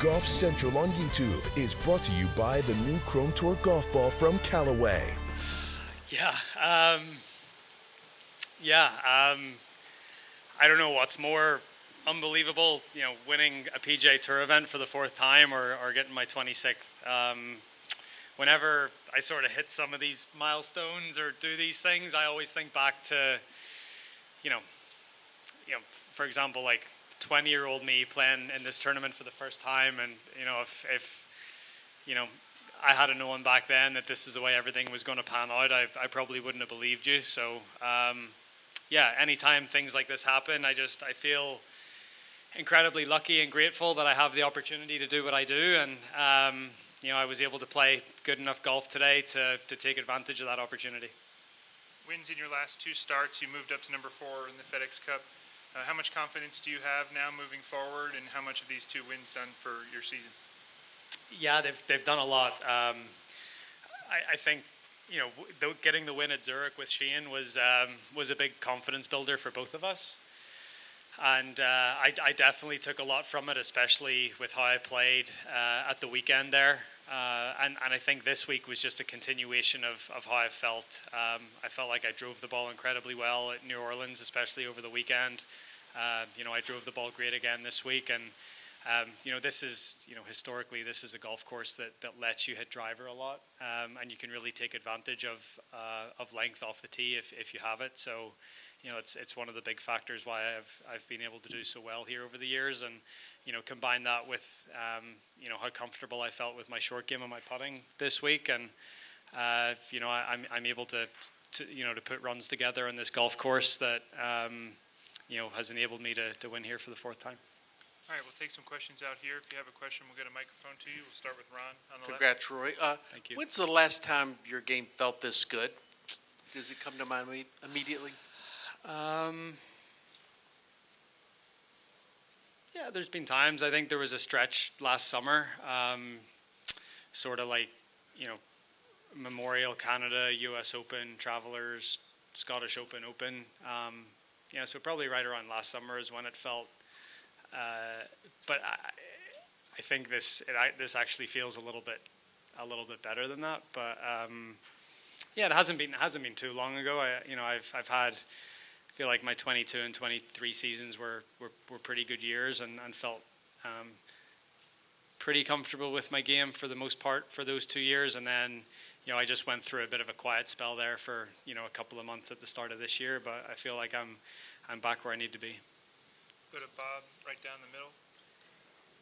Golf Central on YouTube is brought to you by the new Chrome Tour golf ball from Callaway. I don't know what's more unbelievable, winning a PGA Tour event for the fourth time or getting my 26th. Whenever I sort of hit some of these milestones or do these things, I always think back to, for example, like 20-year-old me playing in this tournament for the first time, and if I had known back then that this is the way everything was going to pan out, I probably wouldn't have believed you. So anytime things like this happen, I feel incredibly lucky and grateful that I have the opportunity to do what I do, and I was able to play good enough golf today to take advantage of that opportunity. Wins in your last two starts, you moved up to number 4 in the FedEx Cup. How much confidence do you have now moving forward, and how much have these 2 wins done for your season? Yeah, they've done a lot. I think getting the win at Zurich with Shane was a big confidence builder for both of us, and I definitely took a lot from it, especially with how I played at the weekend there. And I think this week was just a continuation of how I felt. I felt like I drove the ball incredibly well at New Orleans, especially over the weekend. I drove the ball great again this week, and this is, historically, this is a golf course that lets you hit driver a lot, and you can really take advantage of length off the tee if you have it. So, it's one of the big factors why I've been able to do so well here over the years, and combine that with how comfortable I felt with my short game and my putting this week, and I'm able to put runs together on this golf course that has enabled me to win here for the fourth time. All right, we'll take some questions out here. If you have a question, we'll get a microphone to you. We'll start with Ron on the Congrats, Rory. Thank you. When's the last time your game felt this good? Does it come to mind immediately? Yeah, there's been times. I think there was a stretch last summer, sort of like, Memorial, Canada, US Open, Travelers, Scottish Open. So probably right around last summer is when it felt. But I think this actually feels a little bit better than that. But it hasn't been too long ago. I've had. I feel like my 22 and 23 seasons were pretty good years, and felt pretty comfortable with my game for the most part for those 2 years. And then, I just went through a bit of a quiet spell there for, a couple of months at the start of this year, but I feel like I'm back where I need to be. Go to Bob right down the middle.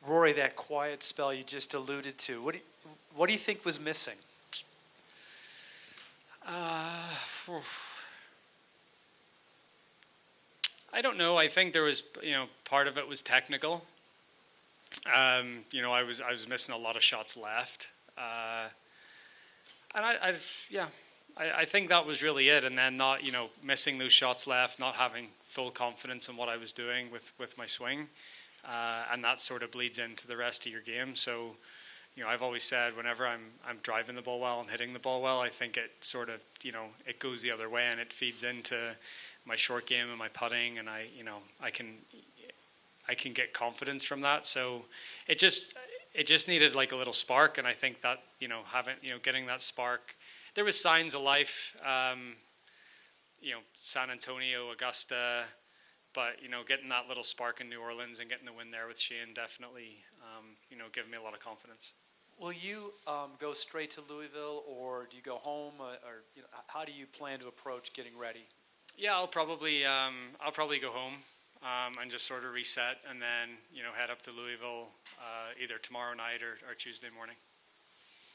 Rory, that quiet spell you just alluded to, what do you think was missing? I don't know. I think there was, part of it was technical. I was missing a lot of shots left, and I think that was really it. And then not, missing those shots left, not having full confidence in what I was doing with my swing, and that sort of bleeds into the rest of your game. So, I've always said whenever I'm driving the ball well and hitting the ball well, I think it sort of, it goes the other way and it feeds into my short game and my putting, and I can get confidence from that. So it just needed like a little spark, and I think that getting that spark, there was signs of life, San Antonio, Augusta, but getting that little spark in New Orleans and getting the win there with Shane definitely gave me a lot of confidence. Will you go straight to Louisville, or do you go home, or how do you plan to approach getting ready? Yeah, I'll probably go home and just sort of reset, and then head up to Louisville either tomorrow night or Tuesday morning.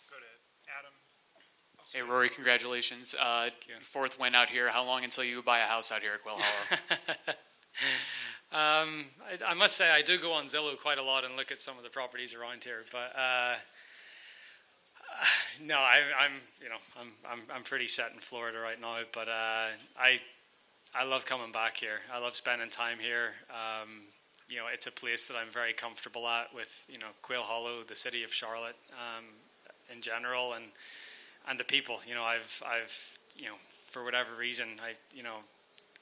Go to Adam. Hey Rory, congratulations! Fourth win out here. How long until you buy a house out here at Quail Hollow? I must say I do go on Zillow quite a lot and look at some of the properties around here, but no, I'm pretty set in Florida right now. But I love coming back here. I love spending time here. It's a place that I'm very comfortable at with Quail Hollow, the city of Charlotte, in general, and the people. I've for whatever reason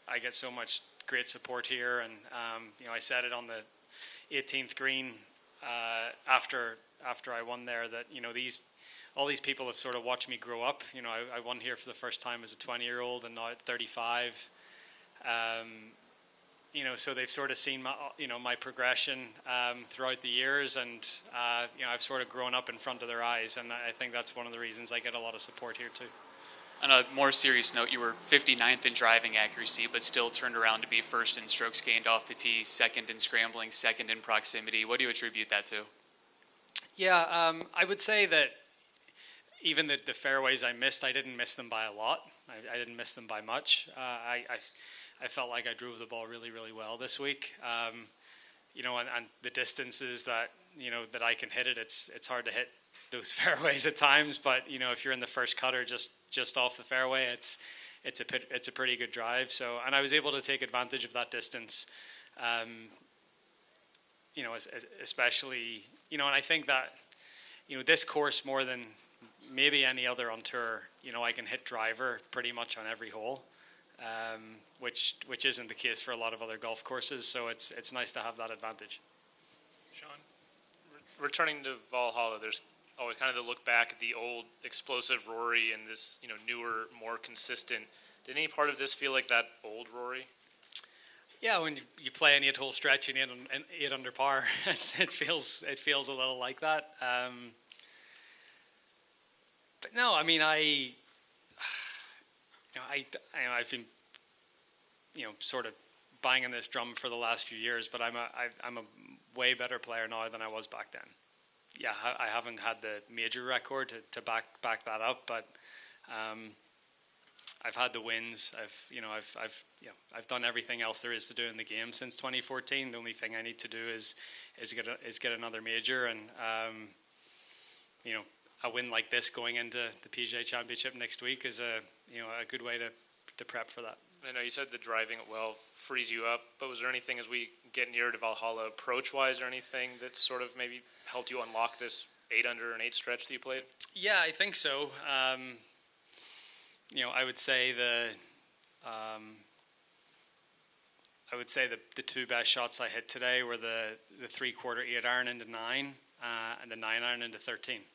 I get so much great support here, and I said it on the 18th green after I won there that all these people have sort of watched me grow up. I won here for the first time as a 20-year-old, and now at 35. So they've sort of seen my progression throughout the years, and I've sort of grown up in front of their eyes, and I think that's one of the reasons I get a lot of support here too. On a more serious note, you were 59th in driving accuracy, but still turned around to be first in strokes gained off the tee, second in scrambling, second in proximity. What do you attribute that to? Yeah, I would say that even the fairways I missed, I didn't miss them by a lot. I didn't miss them by much. I felt like I drove the ball really, really well this week. And the distances that I can hit it, it's hard to hit those fairways at times. But if you're in the first cutter just off the fairway, it's a pretty good drive. So, and I was able to take advantage of that distance. Especially and I think that this course more than maybe any other on tour, I can hit driver pretty much on every hole. Which isn't the case for a lot of other golf courses, so it's nice to have that advantage. Sean, returning to Quail Hollow, there's always kind of the look back at the old explosive Rory and this newer, more consistent. Did any part of this feel like that old Rory? Yeah, when you play an 8-hole stretch and 8 under par, it feels a little like that. But no, I mean I've been sort of banging this drum for the last few years, but I'm a way better player now than I was back then. Yeah, I haven't had the major record to back that up, but I've had the wins. I've done everything else there is to do in the game since 2014. The only thing I need to do is get another major, and a win like this going into the PGA Championship next week is a good way to prep for that. I know you said the driving it well frees you up, but was there anything as we get near to Valhalla approach-wise or anything that sort of maybe helped you unlock this 8 under and 8 stretch that you played? Yeah, I think so. I would say the two best shots I hit today were the 3/4 8 iron into 9 and the 9 iron into 13.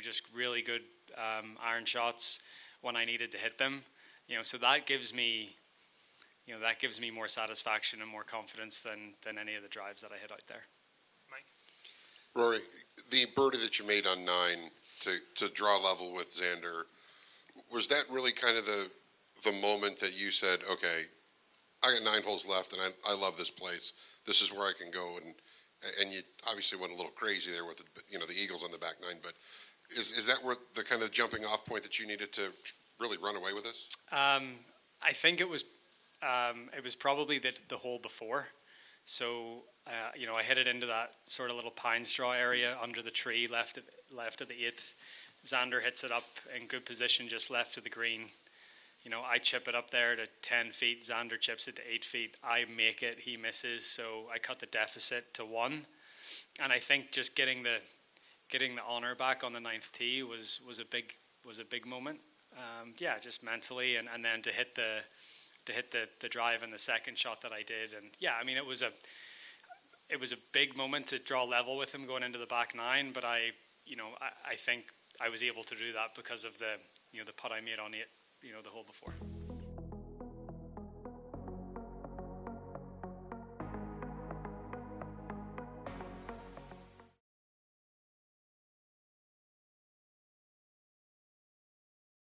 Just really good iron shots when I needed to hit them. So that gives me more satisfaction and more confidence than any of the drives that I hit out there. Mike? Rory, the birdie that you made on 9 to draw level with Xander, was that really kind of the moment that you said, okay, I got 9 holes left and I love this place. This is where I can go, and you obviously went a little crazy there with the Eagles on the back 9, but is that where the kind of jumping off point that you needed to really run away with this? I think it was probably the hole before. So I hit it into that sort of little pine straw area under the tree left of the 8th. Xander hits it up in good position just left of the green. I chip it up there to 10 feet. Xander chips it to 8 feet. I make it. He misses. So I cut the deficit to 1. And I think just getting the honor back on the 9th tee was a big moment. Just mentally, and then to hit the drive in the second shot that I did, and it was a big moment to draw level with him going into the back 9. But I think I was able to do that because of the putt I made on 8, the hole before.